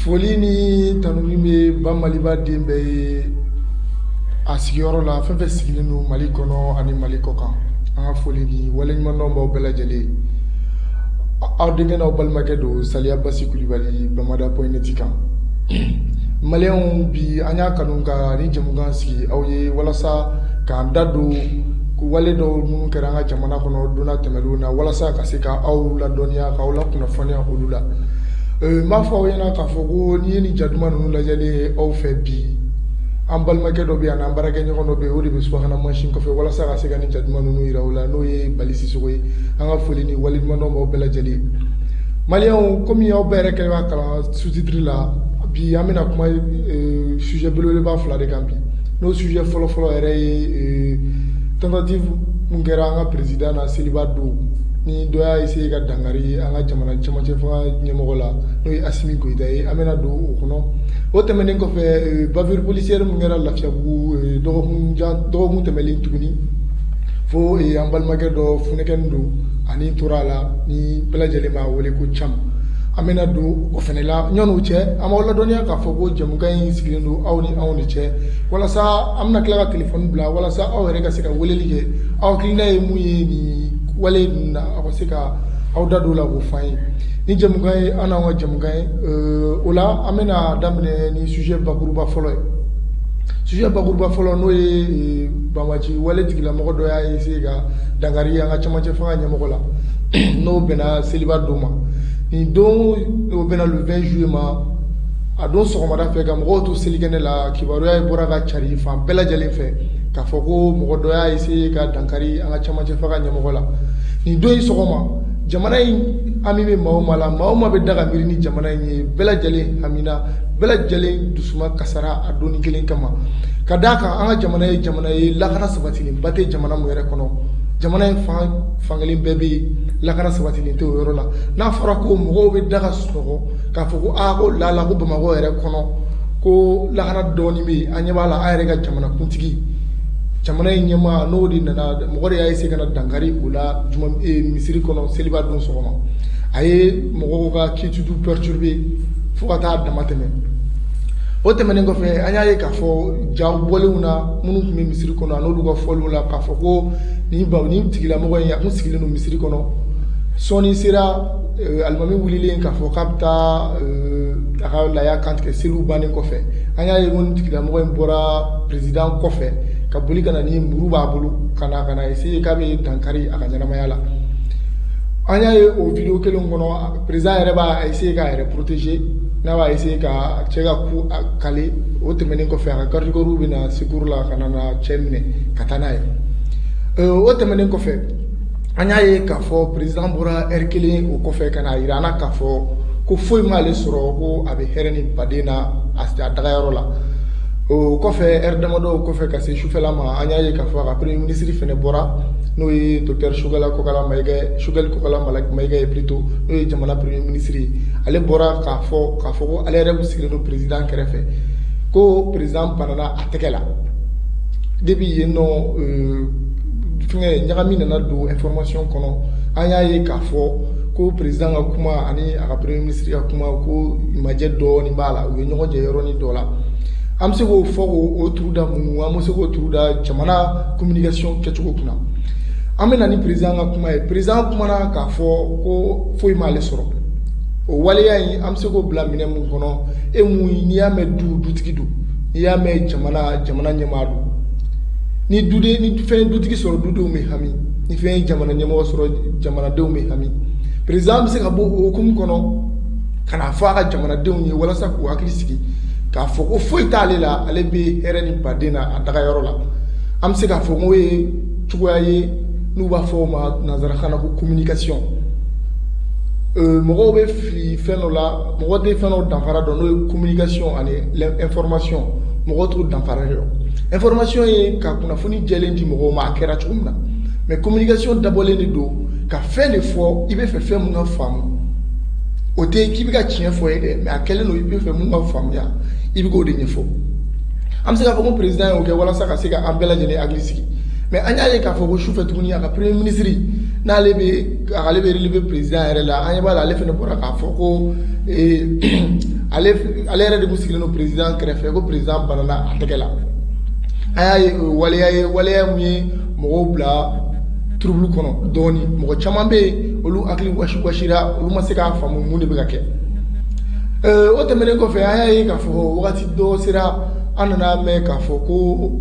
foli ni tanuni bɛ ba maliba den bɛɛ ye a sigiyɔrɔ la fɛn fɛn sigilen don mali kɔnɔ ani mali kɔkan an ka foli ni waleɲumandɔn b'aw bɛɛ lajɛlen aw denkɛ n'aw balimakɛ don Saliya Basi Kulibali Bamada.net kan maliyɛnw bi an y'a kanu ka ni jɛmukan sigi aw ye walasa k'an da don wale dɔw minnu kɛra an ka jamana kɔnɔ donna tɛmɛlenw na walasa ka se ka aw ladɔnniya k'aw lakunnafoniya olu la. N b'a fɔ aw ɲɛna k'a fɔ ko n'i ye nin jaduma ninnu lajɛlen aw fɛ bi an balimakɛ dɔ bɛ yan n'an baarakɛɲɔgɔn dɔ bɛ yen o de bɛ subahana mansin kɔfɛ walasa ka se ka nin jaduma ninnu yira u la n'o ye Bali Sisoko ye an ka foli ni waleɲumandɔn b'aw bɛɛ lajɛlen. Maliyɛnw komi aw bɛɛ yɛrɛ kɛlen b'a kalan sous-titre la bi an bɛna kuma sujet belebeleba fila de kan bi n'o sujet fɔlɔfɔlɔ yɛrɛ ye tentative mun kɛra an ka président na seliba don ni dɔ y'a essayé ka dankari an ka jamana cɛmancɛ fanga ɲɛmɔgɔ la n'o ye Asimi Goyita ye an bɛna don o kɔnɔ o tɛmɛnen kɔfɛ bavure policière mun kɛra Lafiyabugu dɔgɔkun tɛmɛlen tuguni fo an balimakɛ dɔ funɛkɛnin don ani tora a la ni bɛɛ lajɛlen b'a wele ko Cam an bɛna don o fɛnɛ la ɲɔn'o cɛ an b'aw ladɔnniya k'a fɔ ko jɛmukan in sigilen don aw ni anw de cɛ walasa an bɛna tila ka telefɔni bila walasa aw yɛrɛ ka se ka weleli kɛ aw hakilina ye mun ye nin wale ninnu na aw ka se ka aw da don o la k'o f'an ye ni jɛmukan ye an n'anw ka jɛmukan ye o la an bɛna daminɛ ni sujet bakuruba fɔlɔ ye sujet bakuruba fɔlɔ n'o ye banbaci wale tigilamɔgɔ dɔ y'a essayé ka dankari an ka cɛmancɛ fanga ɲɛmɔgɔ la n'o bɛnna seliba don ma nin don o bɛnna le 20 juillet ma a don sɔgɔmada fɛ ka mɔgɔw to selikɛnɛ la kibaruya ye bɔra ka cari fan bɛɛ lajɛlen fɛ k'a fɔ ko mɔgɔ dɔ y'a essayé ka dankari an ka cɛmancɛ fanga ɲɛmɔgɔ la nin don in sɔgɔma jamana in hami bɛ maa o maa la maa o maa bɛ da ka miiri ni jamana in ye bɛɛ lajɛlen hamina bɛɛ lajɛlen dusuma kasara a donni kelen kama ka d'a kan an ka jamana ye lakana sabatilenba tɛ jamana mun yɛrɛ kɔnɔ jamana in fankelen bɛɛ bɛ yen lakana sabatilen tɛ o yɔrɔ la n'a fɔra ko mɔgɔw bɛ da ka sunɔgɔ k'a fɔ ko ko lala ko Bamakɔ yɛrɛ kɔnɔ ko lakana dɔɔni bɛ yen an ɲɛ b'a la an yɛrɛ ka jamana kuntigi jamana in ɲɛmaa n'o de nana mɔgɔ de y'a essayé ka na dankari o la misiri kɔnɔ seliba don sɔgɔma a ye mɔgɔw ka quiétude perturbé fo ka taa dama tɛmɛ o tɛmɛnen kɔfɛ an y'a ye k'a fɔ jaw bɔlenw na minnu tun bɛ misiri kɔnɔ a n'olu ka fɔliw la k'a fɔ ko nin tigilamɔgɔ in a tun sigilen don misiri kɔnɔ sɔɔni sera alimami wulilen k'a fɔ k'a bɛ taa a ka laya kantigɛ seliw bannen kɔfɛ an y'a ye ko nin tigilamɔgɔ in bɔra président kɔfɛ ka boli ka na ni muru b'a bolo ka na essayer k'a bɛ dankari a ka ɲɛnamaya la an y'a ye o vidéo kelen kɔnɔ président yɛrɛ b'a essayer k'a yɛrɛ protéger n'a b'a essayer ka cɛ ka coup caler o tɛmɛnen kɔfɛ a ka garde corps bɛ na secours la ka na cɛ minɛ ka taa n'a ye o tɛmɛnen kɔfɛ an y'a ye k'a fɔ président bɔra heure kelen o kɔfɛ ka na yira an na k'a fɔ ko foyi m'ale sɔrɔ ko a bɛ hɛrɛ ni baden na a dagayɔrɔ la o kɔfɛ heure damadɔ kɔfɛ ka se sufɛla ma an y'a ye k'a fɔ a ka premier ministre fɛnɛ bɔra n'o ye docteur Choguel Kokala Mayiga ye plutôt n'o ye jamana premier ministre ye ale bɔra k'a fɔ ko ale yɛrɛ sigilen don président kɛrɛfɛ ko président banana a tɛgɛ la depuis yen nɔ fɛngɛ ɲagami nana don information kɔnɔ an y'a ye k'a fɔ ko président ka kuma ani a ka premier ministre ka kuma ko majɛ dɔɔni b'a la u ye ɲɔgɔn jɛ yɔrɔnin dɔ la an bɛ se k'o fɔ k'o turu da mun an bɛ se k'o turu da jamana communication kɛcogo kunna an bɛ na ni président ka kuma ye président kumana k'a fɔ ko foyi m'ale sɔrɔ o waleya in an bɛ se k'o bila minɛ mun kɔnɔ mun n'i y'a mɛn dutigi don n'i y'a mɛn jamana ɲɛmaa don ni fɛn dutigi sɔrɔ dudenw bɛ hami ni fɛn jamana ɲɛmɔgɔ sɔrɔ jamanadenw bɛ hami président bɛ se ka bɔ o hukumu kɔnɔ ka na fɔ a ka jamanadenw ye walasa k'u hakili sigi k'a fɔ ko foyi t'ale la ale bɛ hɛrɛ ni baden na a dagayɔrɔ la an bɛ se k'a fɔ k'o ye cogoya ye n'u b'a fɔ o ma nanzarakan na ko communication mɔgɔw bɛ fili fɛn dɔ la mɔgɔ tɛ fɛn dɔ danfara dɔn n'o ye communication ani information mɔgɔw t'o danfara dɔn information ye ka kunnafoni jɛlen di mɔgɔw ma a kɛra cogo min na mais communication dabɔlen de don ka fɛn de fɔ i bɛ fɛ fɛn mun ka faamu o tɛ k'i bɛ ka tiɲɛ fɔ ye dɛ mais a kɛlen don i bɛ fɛ mun ka faamuya i bɛ k'o de ɲɛfɔ an bɛ se k'a fɔ ko président y'o kɛ walasa ka se ka an bɛɛ lajɛlen hakili sigi mais an y'a ye k'a fɔ ko sufɛ tuguni a ka premier ministre n'ale bɛ relever président yɛrɛ la an ɲɛ b'a la ale fana bɔra k'a fɔ ko ale yɛrɛ de kun sigilen don président kɛrɛfɛ ko président banana a tɛgɛ la an y'a ye waleya mun ye mɔgɔw bila trouble kɔnɔ dɔɔni mɔgɔ caman bɛ yen olu hakili wasira olu ma se k'a faamu mun de bɛ ka kɛ o tɛmɛnen kɔfɛ an y'a ye k'a fɔ wagati dɔ sera an nana mɛn k'a fɔ ko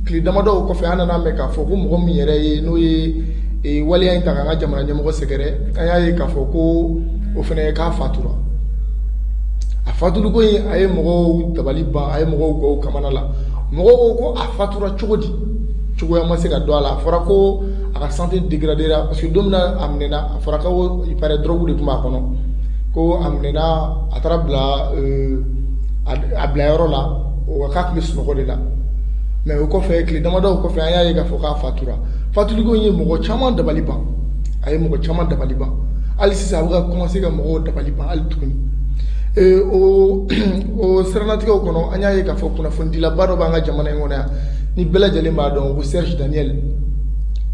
tile damadɔ kɔfɛ an nana mɛn k'a fɔ ko mɔgɔ min yɛrɛ ye n'o ye waleya in ta k'an ka jamana ɲɛmɔgɔ sɛgɛrɛ an y'a ye k'a fɔ ko o fana k'a fatura a fatuliko in a ye mɔgɔw dabali ban a ye mɔgɔw gaw kamana la mɔgɔw ko ko a fatura cogo di cogoya ma se ka don a la a fɔra ko a ka santé dégradera parce que don min na a minɛna a fɔra ko il paraît drogue de tun b'a kɔnɔ ko a minɛna a taara bila a bila yɔrɔ la o k'a tun bɛ sunɔgɔ de la mais o kɔfɛ tile damadɔ kɔfɛ an y'a ye k'a fɔ k'a fatura fatuliko in ye mɔgɔ caman dabali ban a ye mɔgɔ caman dabali ban hali sisan a bɛ ka commencer ka mɔgɔw dabali ban hali tuguni o siranatigɛw kɔnɔ an y'a ye k'a fɔ kunnafonidilaba dɔ b'an ka jamana in kɔnɔ yan ni bɛɛ lajɛlen b'a dɔn ko Serge Daniel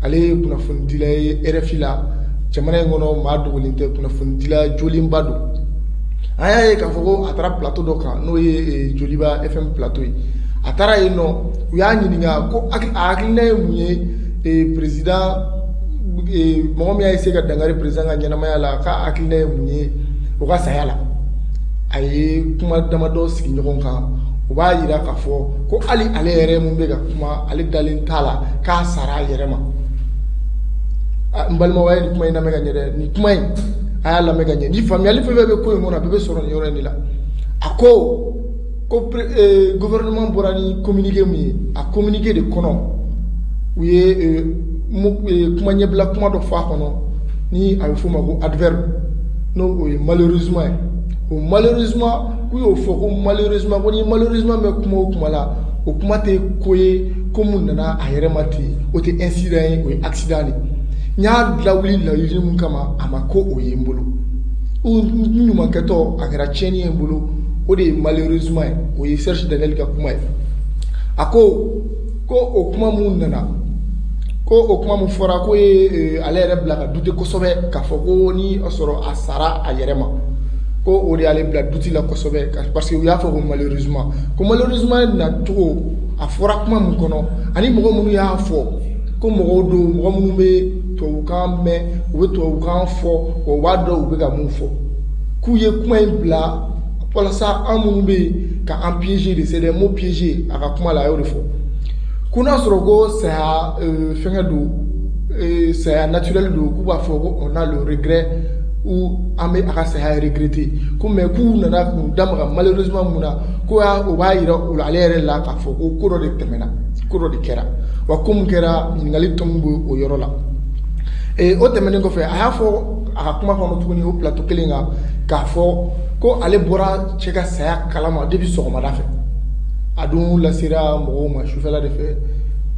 ale ye kunnafonidila ye RFI la jamana in kɔnɔ maa dogolen tɛ kunnafonidila jolenba don an y'a ye k'a fɔ ko a taara plateau dɔ kan n'o ye Joliba FM plateau ye a taara yen nɔ u y'a ɲininka ko a hakilina ye mun ye président mɔgɔ min y'a essayé ka dankari président ka ɲɛnamaya la k'a hakilina ye mun ye o ka saya la a ye kuma damadɔ sigi ɲɔgɔn kan u b'a yira k'a fɔ ko hali ale yɛrɛ mun bɛ ka kuma ale dalen t'a la k'a sara a yɛrɛ ma n balimaw a ye nin kuma in lamɛn ka ɲɛ dɛ nin kuma in a y'a lamɛn ka ɲɛ ni faamuyali fɛn fɛn bɛ ko in kɔnɔ a bɛɛ bɛ sɔrɔ nin yɔrɔ in de la a ko gouvernement bɔra ni communiqué min ye a communiqué de kɔnɔ u ye kuma ɲɛbila kuma dɔ fɔ a kɔnɔ ni a bɛ f'o ma ko adverbe n'o ye malheureusement ye o malheureusement k'u y'o fɔ ko malheureusement ko ni malheureusement bɛ kuma o kuma la o kuma tɛ ko ye ko mun nana a yɛrɛ ma ten o tɛ incident ye o ye accident de n y'a lawuli laɲini mun kama a ma ko o ye n bolo n ɲumankɛtɔ a kɛra tiɲɛni ye n bolo o de ye malheureusement ye o ye Serge Daniel ka kuma ye a ko o kuma mun nana ko o kuma mun fɔra ko ye ale yɛrɛ bila ka dute kosɛbɛ k'a fɔ ko ni a sɔrɔ a sara a yɛrɛ ma ko o de y'ale bila duti la kosɛbɛ parce que u y'a fɔ ko malheureusement nacogo a fɔra kuma mun kɔnɔ ani mɔgɔ minnu y'a fɔ ko mɔgɔw don mɔgɔ minnu bɛ tubabukan mɛn u bɛ tubabukan fɔ o b'a dɔn u bɛ ka mun fɔ k'u ye kuma in bila walasa an minnu bɛ yen ka an piéger de c'est des mots piégés a ka kuma la a y'o de fɔ ko n'a sɔrɔ ko saya fɛngɛ don saya naturel don k'u b'a fɔ ko on a le regret ou an bɛ a ka saya regretter ko mais k'u nana k'u da maga malheureusement mun na ko o b'a yira o la ale yɛrɛ la k'a fɔ ko ko dɔ de tɛmɛna ko dɔ de kɛra wa ko mun kɛra ɲininkali tɔ min bɛ o yɔrɔ la o tɛmɛnen kɔfɛ a y'a fɔ a ka kuma kɔnɔ tuguni o plateau kelen kan k'a fɔ ko ale bɔra cɛ ka saya kalama depuis sɔgɔmada fɛ a dun lasera mɔgɔw ma sufɛla de fɛ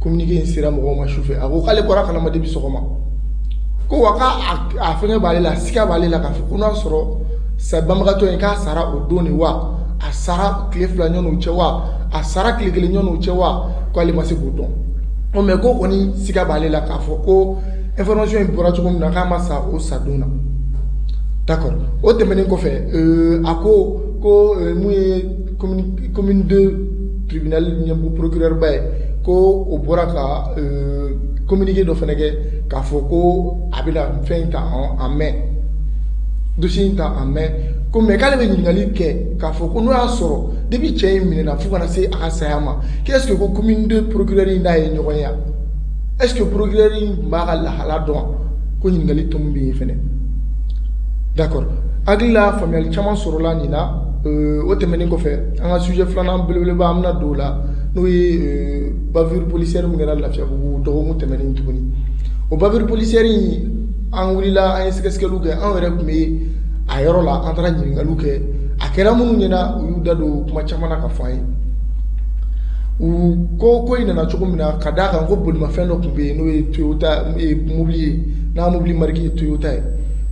communiqué in sera mɔgɔw ma sufɛ a ko k'ale bɔra kalama depuis sɔgɔma ko wa k'a fɛngɛ b'ale la siga b'ale la k'a fɔ ko n'a sɔrɔ banbagatɔ in k'a sara o don de wa a sara tile fila ɲɔgɔn cɛ wa a sara tile kelen ɲɔgɔn cɛ wa k'ale ma se k'o dɔn mais ko kɔni siga b'ale la k'a fɔ ko information in bɔra cogo min na k'a ma sa o sa don na d'accord o tɛmɛnen kɔfɛ a ko mun ye commune 2 tribunal ɲɛmɔgɔ procureur ba ye ko o bɔra ka communiqué dɔ fɛnɛ kɛ k'a fɔ ko a bɛna fɛn in ta en main dossier in ta en main ko mais k'ale bɛ ɲininkali kɛ k'a fɔ ko n'o y'a sɔrɔ depuis cɛ in minɛna fo kana se a ka saya ma qu'est-ce que ko commune 2 procureur in n'a ye ɲɔgɔn ye est-ce que procureur in b'a ka lahala dɔn ko ɲininkali tɔ min bɛ yen fɛnɛ d'accord hakili la faamuyali caman sɔrɔla nin na o tɛmɛnen kɔfɛ an ka sujet filanan belebeleba an bɛna don o la n'o ye bavure policière min kɛra Lafiyabugu dɔgɔkun tɛmɛnen tuguni o bavure policière in an wulila an ye sɛgɛsɛgɛliw kɛ an yɛrɛ tun bɛ a yɔrɔ la an taara ɲininkaliw kɛ a kɛra minnu ɲɛna u y'u da don kuma caman na ka fɔ an ye u ko in nana cogo min na ka d'a kan ko bolimafɛn dɔ tun bɛ yen n'o ye Toyota mobili ye n'a mobili marque ye Toyota ye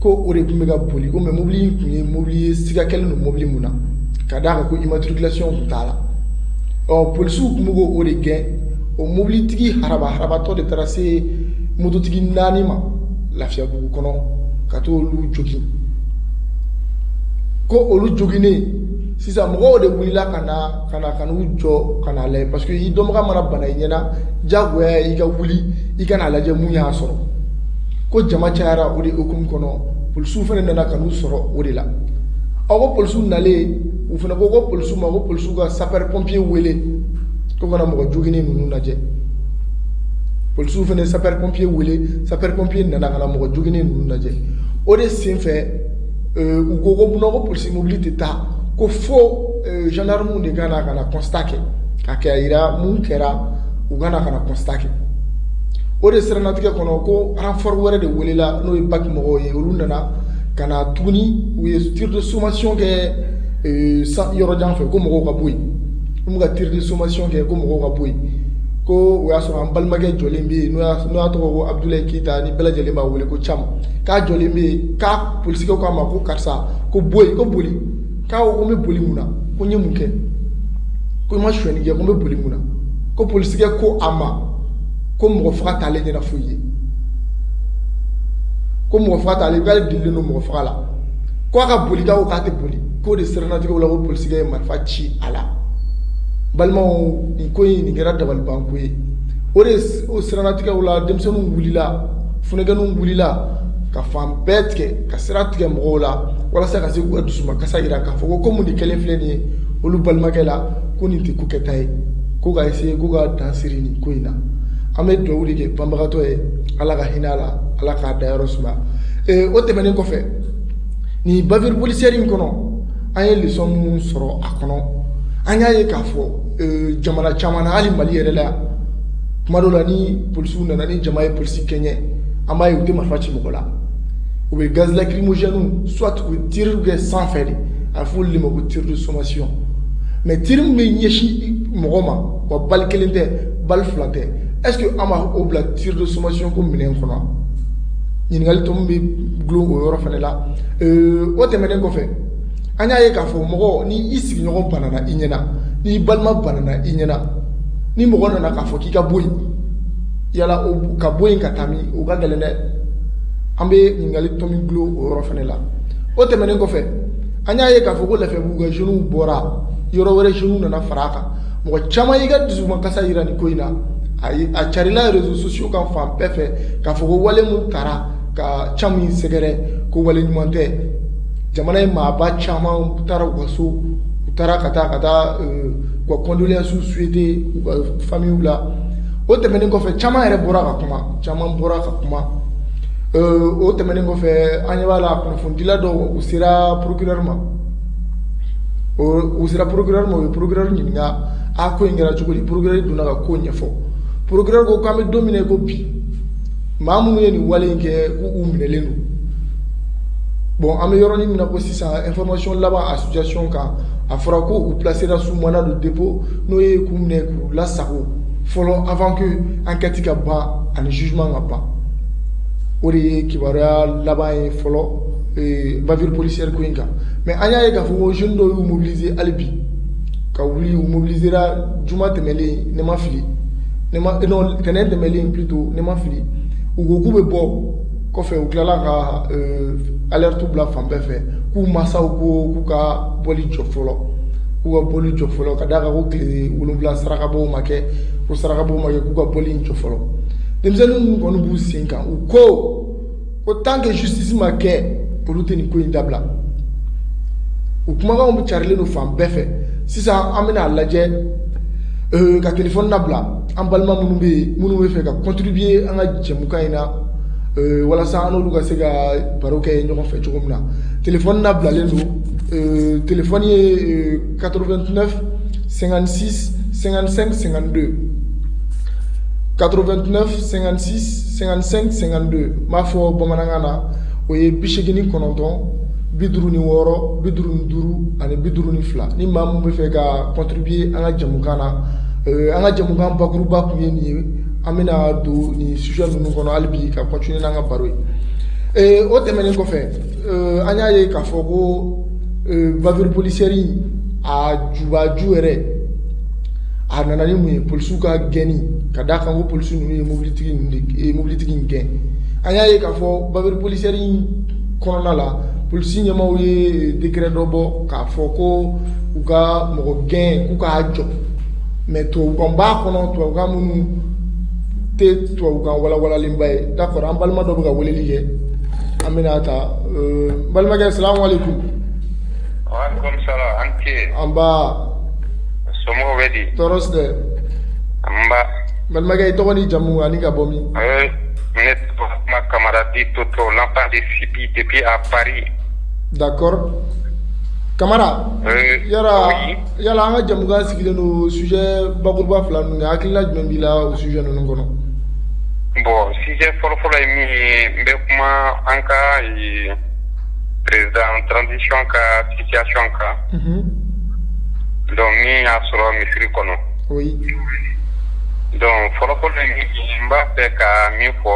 ko o de tun bɛ ka boli ko mais mobili in tun ye mobili ye siga kɛlen don mobili mun na ka d'a kan ko immatriculation tun t'a la polisiw tun bɛ k'o de gɛn o mobilitigi harabatɔ de taara se mototigi 4 ma Lafiyabugu kɔnɔ ka t'olu jogin ko olu joginnen sisan mɔgɔw de wulila ka n'u jɔ ka n'a lajɛ parce que i dɔnbaga mana bana i ɲɛna diyagoya i ka wuli i ka n'a lajɛ mun y'a sɔrɔ ko jama cayara o de hukumu kɔnɔ polisiw fana nana ka n'u sɔrɔ o de la ko polisiw nalen u fana ko polisiw ma ko polisiw ka sapeur pompier wele ko kana mɔgɔ joginnen ninnu lajɛ polisiw fana sapeur pompier wele sapeur pompier nana ka na mɔgɔ joginnen ninnu lajɛ o de senfɛ u ko polisi mobili tɛ taa ko fo gendarmew de ka na constat kɛ ka yira mun kɛra u ka na constat kɛ o de siranatigɛ kɔnɔ ko renfort wɛrɛ de welela n'o ye BAC mɔgɔw ye olu nana ka na tuguni u ye tir de sommation kɛ yɔrɔ jan fɛ ko mɔgɔw ka bɔ yen u ka tir de sommation kɛ ko mɔgɔw ka bɔ yen ko o y'a sɔrɔ an balimakɛ jɔlen bɛ yen n'o y'a tɔgɔ ko Abdulayi Keyita ni bɛɛ lajɛlen b'a wele ko Cam k'a jɔlen bɛ yen k'a polisikɛw k'a ma ko karisa ko bɔ yen ko boli k'a ko n bɛ boli mun na ko n ye mun kɛ ko i ma sonyɛli kɛ ko n bɛ boli mun na ko polisikɛ ko a ma ko mɔgɔ faga t'ale ɲɛna foyi ye ko mɔgɔ faga t'ale k'ale delilen don mɔgɔ faga la ko a ka boli k'a tɛ boli k'o de siranatigɛw la ko polisikɛ ye marifa ci a la balimaw nin ko in nin kɛra dabalibanko ye o de o siranatigɛw la denmisɛnninw wulila funɛkɛninw wulila ka fan bɛɛ tigɛ ka sira tigɛ mɔgɔw la walasa ka se k'u ka dusumakasa yira k'a fɔ ko komi nin kɛlen filɛ nin ye olu balimakɛ la ko nin tɛ ko kɛta ye ko ka essayer ko ka dan siri nin ko in na an bɛ dugawu de kɛ banbagatɔ ye ala ka hinɛ a la ala k'a dayɔrɔ suma o tɛmɛnen kɔfɛ nin bavure policière in kɔnɔ an ye leçon minnu sɔrɔ a kɔnɔ an y'a ye k'a fɔ jamana caman na hali Mali yɛrɛ la tuma dɔw la ni polisiw nana ni jama ye polisi kɛɲɛ an b'a ye u tɛ marifa ci mɔgɔ la u bɛ gaz lacrymogène soit u bɛ tir kɛ sanfɛ de a bɛ fɔ olu de ma ko tir de sommation mais tir min bɛ ɲɛsin mɔgɔ ma wa bali kelen tɛ bali fila tɛ est-ce que an b'a o bila tir de sommation ko minɛn kɔnɔ ɲininkali tɔ min bɛ gulon o yɔrɔ fana la o tɛmɛnen kɔfɛ an y'a ye k'a fɔ mɔgɔ ni i sigiɲɔgɔn banana i ɲɛna ni balima banana i ɲɛna ni mɔgɔ nana k'a fɔ k'i ka bɔ yen yala ka bɔ yen ka taa min o ka gɛlɛn dɛ an bɛ ɲininkali tɔ min gulon o yɔrɔ fana la o tɛmɛnen kɔfɛ an y'a ye k'a fɔ ko Lafiyabugu ka jeunes bɔra yɔrɔ wɛrɛ jeunes nana fara a kan mɔgɔ caman y'i ka dusumakasa yira nin ko in na a carila réseaux sociaux kan fan bɛɛ fɛ k'a fɔ ko wale mun taara ka Cam in sɛgɛrɛ ko wale ɲuman tɛ jamana ye maaba caman taara u ka so u taara ka taa u ka condoléances souhaiter u ka familles la o tɛmɛnen kɔfɛ caman yɛrɛ bɔra ka kuma o tɛmɛnen kɔfɛ an ɲɛ b'a la kunnafonidila dɔw u sera procureur ma u ye procureur ɲininka a ko in kɛra cogo di procureur donna ka ko ɲɛfɔ procureur ko k'an bɛ don min na i ko bi maa minnu ye nin wale in kɛ k'u minɛlen don bon an bɛ yɔrɔnin min na ko sisan information laban association kan a fɔra ko u placera sous mandat de dépôt n'o ye k'u minɛ k'u lasago fɔlɔ avant que enquête ka ban ani jugement ka ban o de ye kibaruya laban ye fɔlɔ bavure policière ko in kan mais an y'a ye k'a fɔ ko jeunes dɔw y'u mobiliser hali bi ka wuli u mobilisera juma tɛmɛlen ne ma fili non tɛnɛn tɛmɛlen plutôt ne ma fili u ko k'u bɛ bɔ kɔfɛ u tilala ka alerte bila fan bɛɛ fɛ k'u masaw ko k'u ka bɔli jɔ fɔlɔ ka d'a kan ko tile 7 sarakabɔw ma kɛ k'u ka bɔli in jɔ fɔlɔ denmisɛnnin ninnu kɔni b'u sen kan u ko tant que justice ma kɛ olu tɛ nin ko in dabila u kumakanw bɛ carilen don fan bɛɛ fɛ sisan an bɛna lajɛ ka téléphone labila an balima minnu bɛ yen minnu bɛ fɛ ka contribuer an ka jɛmukan in na walasa an n'olu ka se ka baro kɛ ɲɔgɔn fɛ cogo min na téléphone labilalen don téléphone ye 89 56 55 52 89 56 55 52 n b'a fɔ bamanankan na o ye 89 56 55 ani 52 ni maa min bɛ fɛ ka contribuer an ka jɛmukan na an ka jɛmukan bakuruba tun ye nin ye an bɛna don nin sujet ninnu kɔnɔ hali bi ka continuer n'an ka baro ye o tɛmɛnen kɔfɛ an y'a ye k'a fɔ ko bavure policière a jubaju yɛrɛ a nana ni mun ye polisiw ka gɛnni ka d'a kan ko polisiw ninnu ye mobilitigi in gɛn an y'a ye k'a fɔ bavure policière kɔnɔna la polisi ɲɛmaaw ye décret dɔ bɔ k'a fɔ ko u ka mɔgɔ gɛn k'u k'a jɔ mais tubabukan b'a kɔnɔ tubabukan minnu tɛ tubabukan walawalalenba ye d'accord an balima dɔ bɛ ka weleli kɛ an bɛna ta balimakɛ salamu aleykum. Waalaikum salam an ce. An ba. Somɔgɔw bɛ di. tɔɔrɔ si tɛ. An ba. balimakɛ i tɔgɔ ni jamu ani ka bɔ min. Ne ma camarade Toto, l'enfant de Sibi depuis à Paris. D'accord. Camara. Yala an ka jamukan sigilen don sujet bakuruba fila ninnu kan hakilina jumɛn b'i la o sujet ninnu kɔnɔ. Bon, sujet fɔlɔfɔlɔ ye min ye n bɛ kuma an ka président transition ka situation kan. Donc min y'a sɔrɔ misiri kɔnɔ. Oui. Donc fɔlɔfɔlɔ ye min ye n b'a fɛ ka min fɔ.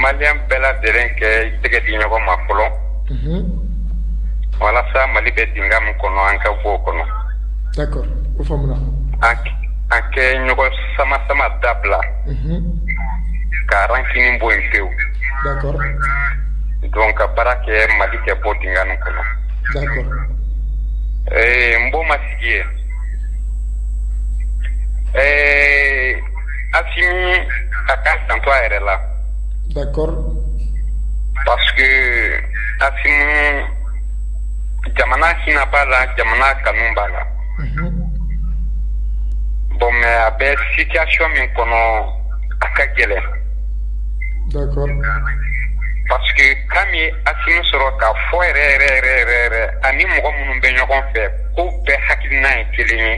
Malien bɛɛ lajɛlen kɛ tɛgɛ di ɲɔgɔn ma fɔlɔ. Walasa Mali bɛ dinga min kɔnɔ an ka bɔ o kɔnɔ. D'accord, o faamuna. An kɛ ɲɔgɔn sama dabila. Ka rancune bɔ yen pewu. D'accord. Donc ka baara kɛ Mali tɛ bɔ dinga nin kɔnɔ. D'accord. N b'o ma sigi yen. Asimi a ka janto a yɛrɛ la. D'accord. Parce que Asimu jamana hinɛ b'a la, jamana kanu b'a la. Bon mais a bɛ situation min kɔnɔ a ka gɛlɛn. D'accord. Parce que kan ye Asimu sɔrɔ ka fɔ yɛrɛ ani mɔgɔ minnu bɛ ɲɔgɔn fɛ ko bɛɛ hakilina ye kelen ye.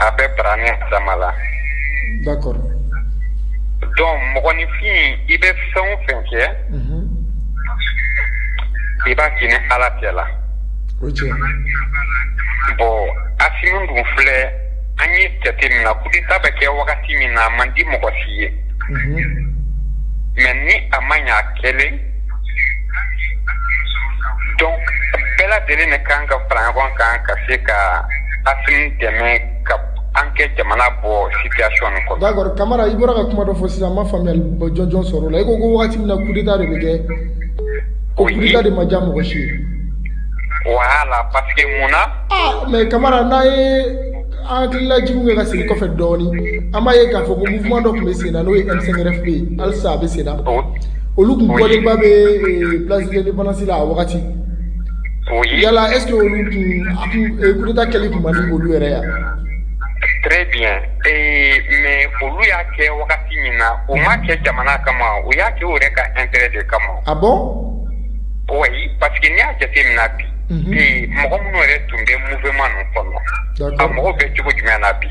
A bɛ bara ni Adama la. D'accord. Donc mɔgɔninfin i bɛ fɛn o fɛn kɛ i b'a kɛ ni Ala tɛ la. O tiɲɛ. Bon Asimu dun filɛ an ye jate min na coup d'État bɛ kɛ wagati min na a man di mɔgɔ si ye. Mais ni a ma ɲɛ a kɛlen donc bɛɛ lajɛlen de kan ka fara ɲɔgɔn kan ka se ka Asimu dɛmɛ ka an kɛ jamana bɔ situation nin kɔnɔ. D'accord Camara i bɔra ka kuma dɔ fɔ sisan n ma faamuyali jɔnjɔn sɔrɔ o la i ko wagati min na coup d'État de bɛ kɛ ko coup d'État de ma diya mɔgɔ si ye. Voilà parce que mun na. Mais Camara n'a ye an hakililajigiw kɛ ka segin kɔfɛ dɔɔni an b'a ye k'a fɔ ko mouvement dɔ tun bɛ sen na n'o ye M5RFP ye halisa a bɛ sen na olu tun bɔlenba bɛ place de l'indépendance la a wagati. Yala est-ce que olu tun coup d'État kɛli tun man di olu yɛrɛ yan. Très bien. Mais olu y'a kɛ wagati min na u ma kɛ jamana kama u y'a kɛ u yɛrɛ ka intérêt de kama. Ah bon? Oui, parce que n'i y'a jateminɛ bi. Mɔgɔ minnu yɛrɛ tun bɛ mouvement ninnu kɔnɔ. A mɔgɔw bɛ cogo jumɛn na bi?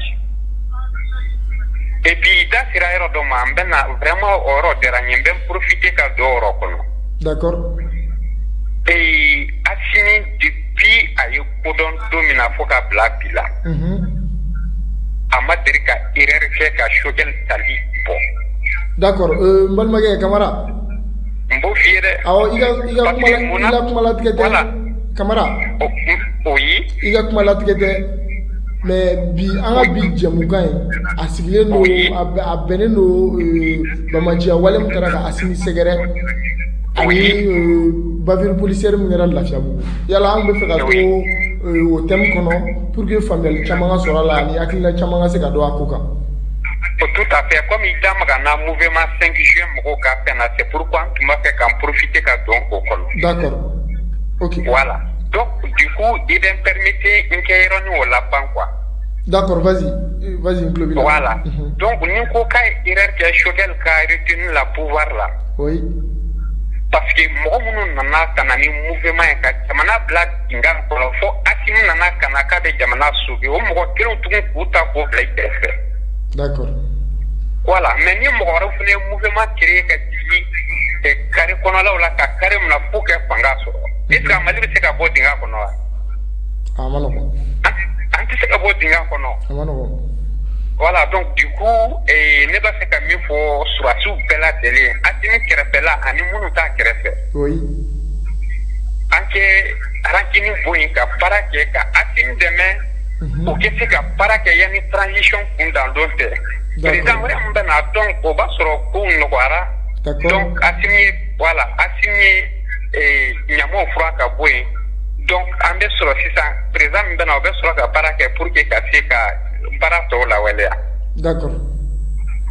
Et puis da sera yɔrɔ dɔ ma n bɛ na vraiment o yɔrɔ diyara n ye n bɛ profiter ka don o yɔrɔ kɔnɔ. D'accord. Asimi depuis a ye kodɔn don min na fo ka bila bi la. A ma deli ka erreur kɛ ka Choguel tali bɔ. D'accord n balimakɛ Camara. N b'o f'i ye dɛ. Awɔ i ka kuma latigɛ tɛ Camara. Oui. I ka kuma latigɛ tɛ mais bi an ka bi jɛmukan in a sigilen don a bɛnnen don bamaciya wale min kɛra ka Asimi sɛgɛrɛ ani bavure policière min kɛra Lafiyabugu yala an bɛ fɛ ka to o thème kɔnɔ pour que faamuyali caman ka sɔrɔ a la ani hakilina caman ka se ka don a ko kan. Tout à fait comme i da maga na mouvement 5 juin mɔgɔw ka fɛn na c'est pourquoi n tun b'a fɛ k'an profiter ka don o kɔnɔ. D'accord. Ok. Voilà. Donc du coup i bɛ n permettre n kɛ yɔrɔnin o laban quoi. D'accord, vas-y n tulo b'i la. Voilà. Donc ni ko k'a ye erreur kɛ Choguel ka retenu la pouvoir la. Oui. Parce que mɔgɔ minnu nana ka na ni mouvement ye ka jamana bila dinga kɔnɔ fo Asimi nana ka na k'a bɛ jamana sauver o mɔgɔ kelenw tugun k'u ta k'o bila i kɛrɛfɛ. D'accord. Voilà, mais ni mɔgɔ wɛrɛw fana ye mouvement créé ka jigin carré kɔnɔlaw la ka carré minɛ fo kɛ fanga sɔrɔ. Est-ce que Mali bɛ se ka bɔ dinga kɔnɔ wa? A ma nɔgɔn. An tɛ se ka bɔ dinga kɔnɔ. A ma nɔgɔn. Voilà, donc du coup ne b'a fɛ ka min fɔ surasiw bɛɛ lajɛlen Asimi kɛrɛfɛla ani minnu t'a kɛrɛfɛ. Oui. An kɛ rancune bɔ yen ka baara kɛ ka Asimi dɛmɛ o kɛ se ka baara kɛ yanni transition kun dan don tɛ. Président wɛrɛ min bɛ na dɔn o b'a sɔrɔ kow nɔgɔyara Donc, assigné Nyamo Fraka Boy. Donc, en des sur présent, ben, on va sur la baraka pour que Kasseka barato la Welia. D'accord.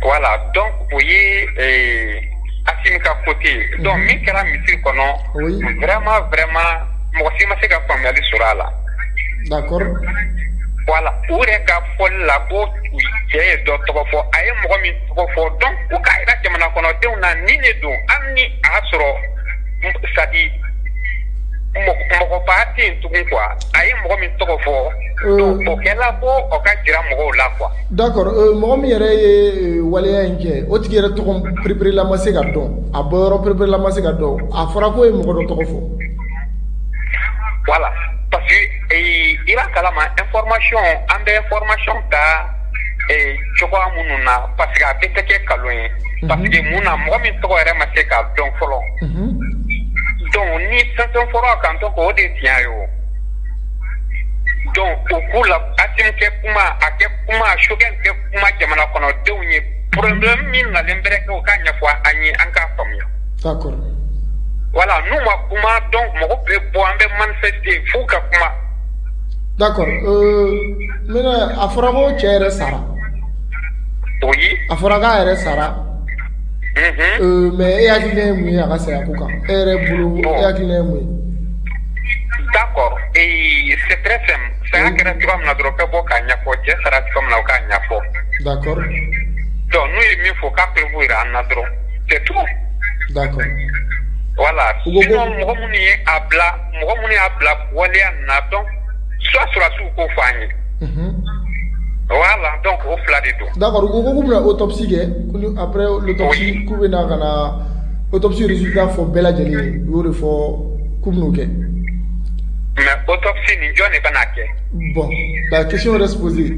Voilà, donc, vous voyez, assigné qu'à côté. Donc, Mikela Missi Kono, vraiment, moi aussi, ma sega famille sur là. D'accord. Voilà, où est qu'à fol la botte, oui, qui est d'autres fois, à un moment, trop fort. Donc, où est-ce que je m'en on a ni les deux, Anni Asro, ça dit, mon parti, tout quoi, à un moment, trop fort. Donc, pour qu'elle a beau, on va dire à mon là, quoi. D'accord, mon mire, Walia Inke, au tigre, tu préparer la masse gardon, à bord, préparer la masse gardon, à Foraco et mon trop fort. Voilà. Parce que il a quand même information, ta je crois mouna parce que a peut-être calouin parce que mouna moi mi to era ma seka donc follow donc ni santon foro quand on de tient yo donc pour la atim ke kuma shogen ke kuma ke mana kono dewnye problème min na lembere ko kanya fois ani anka famille. D'accord. Voilà, nous, comment donc, mon peut manifester, fou comment. D'accord. Maintenant, à Forago, tu es Sarah. Oui. À Foraga, elle est Sarah. Mais il y a qui n'est mouillé à Rassia Kouka. Elle est boulot, il y a qui n'est mouillé. D'accord. Et c'est très simple. C'est un que tu vas me droguer pour Kanya pour Jess, ça reste comme la Kanya pour. D'accord. Donc, nous, il faut qu'après vous, il y a un adro. C'est tout. D'accord. Voilà, sinon Mohamuni abla Walia Naton, soit sur la sous-coufani. Voilà, donc au flat de tout. D'accord, vous avez l'autopsie, après l'autopsie, vous avez l'autopsie résultat pour Bella Jelly, vous avez fait Koumnouke. Mais autopsie, ni John et Banake. Bon, la question reste posée.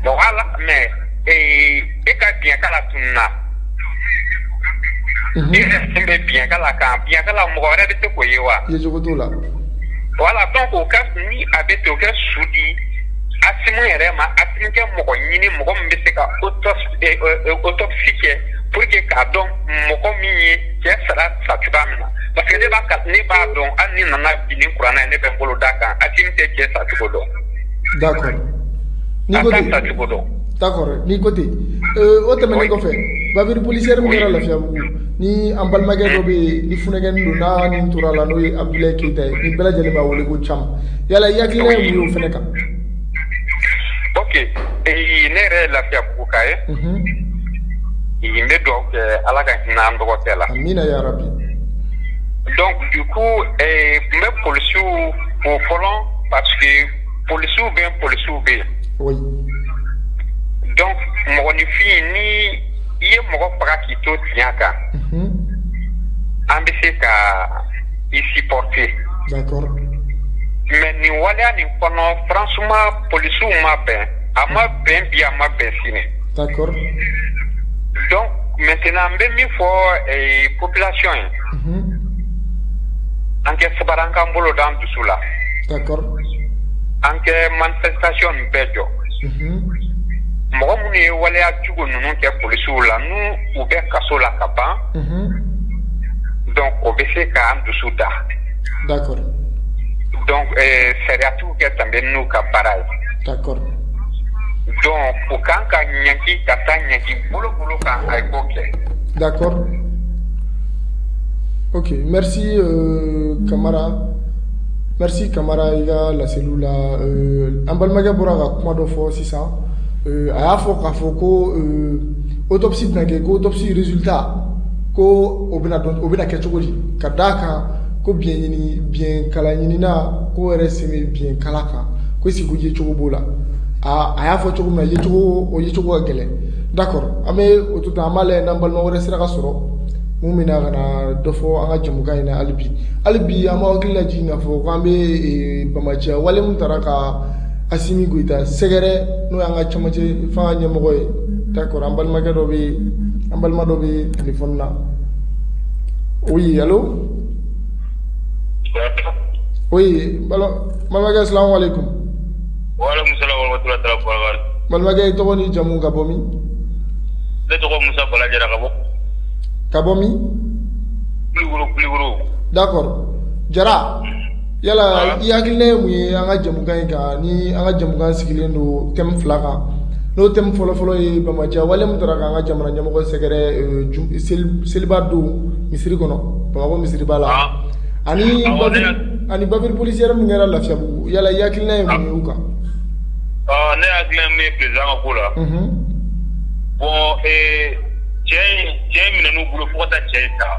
Voilà, mais, et quand bien qu'à la touna. Bien qu'à la mort de Tokoyewa. Voilà, donc au cas ni avec aucun soudi, Asimon Asimka Mokonini, Mokombeseka, autopsie, pour que Kadon, Mokomi, qui sera Satubamina. Parce que les vacances n'est pas donc, Annie Nana Binin Kurana et Nebolo Daka, Asimte qui est Satubodo. D'accord. D'accord, ni côté. Autrement, qu'on fait. Va venir policière me la fiabu. Ni ambalmage dobe ni funagan luna ni turala no Abdoulaye Keita ni bela jale ba wole go cham. Yala yakile mu feneka. OK. Et nere la fiabu kae. Il me donc ala ka na ndo hôtel. Amina ya rabbi. Donc du coup me police au folon parce que police bien. Oui. Donc mon fille ni il y a mon frère qui tout tient qu'à embêter qu'à y supporter. D'accord. Mais ni voilà ni pendant franchement police ou ma ben à ma ben bien ma ben ciné. D'accord. Donc maintenant même il faut population en que se barankambolo dans tout cela. D'accord. En que manifestation bejo. Mɔgɔ minnu ye waleya jugu ninnu kɛ polisiw la n'u bɛ kaso la ka ban donc o bɛ se k'an dusu da. D'accord. Donc sariyatigiw kɛ tanbɛ n'u ka baara ye. D'accord. Donc u kan ka ɲangi ka taa ɲangi bolo kan a ye ko kɛ. D'accord. Ok, merci Camara. Merci Camara i ka laseliw la an balimakɛ bɔra ka kuma dɔ fɔ sisan. A y'a fɔ k'a fɔ ko autopsie bɛna kɛ ko autopsie résultat ko o bɛna kɛ cogo di ka d'a kan ko biyɛn kala ɲinina ko yɛrɛ sen bɛ biyɛn kala kan ko est-ce que yecogo b'o la a y'a fɔ cogo min na yecogo ka gɛlɛn d'accord an bɛ o to tan an b'a lajɛ n'an balima wɛrɛ sera ka sɔrɔ mun bɛna ka na dɔ fɔ an ka jamukan in na hali bi an b'a hakili lajigin k'a fɔ k'an bɛ bamaciya wale mun taara ka Assimi Goïta sɛgɛrɛ n'o y'an ka camancɛ fanga ɲɛmɔgɔ ye d'accord an balimakɛ dɔ bɛ an balima dɔ bɛ téléphone na oui allô oui balimakɛ salamu aleykum. Waalaikum salam wa rahmatullahi wa barakatuh. Balimakɛ i tɔgɔ ni jamu ka bɔ min? Ne tɔgɔ Musa Bala Jara ka bɔ. Kabomi? Kuligoro. D'accord. Jara. Yala yakile mu anga jamugan ka ni anga jamugan sigilen do tem flaka. No tem folo e bamaja wale mutara anga jamana nyamoko segere selibado misiri kono. Bamako misiri bala. Ani babir policier mu ngera lafiya bu. Yala yakile mu uka. Ne yakile mu président ko la. Bon j'ai mina no bulo fota cheta.